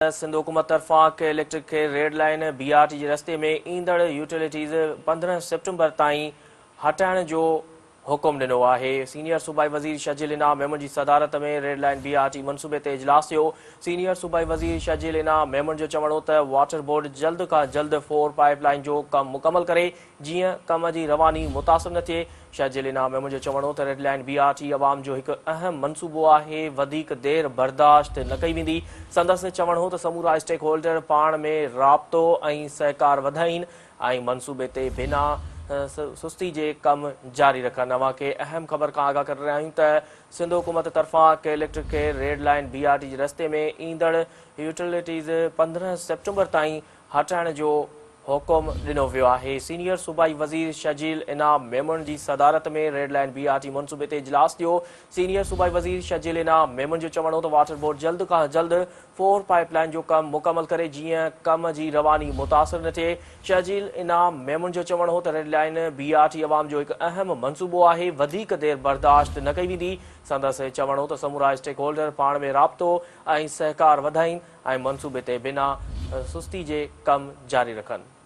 सिंध हुकूमत तरफ़ां के इलेक्ट्रिक खे रेड लाइन BRT जे रस्ते में ईंदड़ यूटिलिटीज़ 15 सेप्टेम्बर ताईं हटाइण जो हुकुम ॾिनो आहे। सीनियर सूबाई वज़ीर शजील इनाम मेमन जी सदारत में रेड लाइन BRT मनसूबे ते इजलास थियो। सीनियर सूबाई वज़ीर शजील इनाम मेमन जो चवण हो त वाटर बोर्ड जल्द खां जल्द 4 पाइपलाइन जो कमु मुकमल करे जीअं कम जी रवानी मुतासिर न थिए। शजील इनाम मेमन जो चवण हो त रेड लाइन BRT अवाम जो हिकु अहम मनसूबो आहे, वधीक देर बर्दाश्त न कई वेंदी। संदसि चवण हो त समूरा स्टेक होल्डर पाण में राब्तो ऐं सहकार वधाइनि ऐं मनसूबे ते बिना सुस्ती जे कम जारी रखनि। अवां खे अहम ख़बर खां आगाह करे रहिया आहियूं त सिंध हुकूमत तरफ़ां के इलेक्ट्रिक खे रेड लाइन BRT जे रस्ते में ईंदड़ यूटिलिटीज़ 15 सेप्टेम्बर ताईं हटाइण जो हुकुम ॾिनो वियो आहे। सीनियर सूबाई वज़ीर शजील इनाम मेमन जी सदारत में रेड लाइन BRT मनसूबे ते इजलास थियो। सीनियर सूबाई वज़ीर शजील इनाम मेमन जो चवण हो त वाटर बोर्ड जल्द खां जल्द 4 पाइपलाइन जो कमु मुकमल करे जीअं कम जी रवानी मुतासिर न थिए। शजील इनाम मेमन जो चवण हो त रेड लाइन BRT अवाम जो हिकु अहम मनसूबो आहे, वधीक देर बर्दाश्त न कई वेंदी। संदसि चवण हो त समूरा स्टेक होल्डर पाण में राब्तो ऐं सहकार वधाइनि ऐं मनसूबे ते बिना सुस्ती जे कमु जारी रखनि।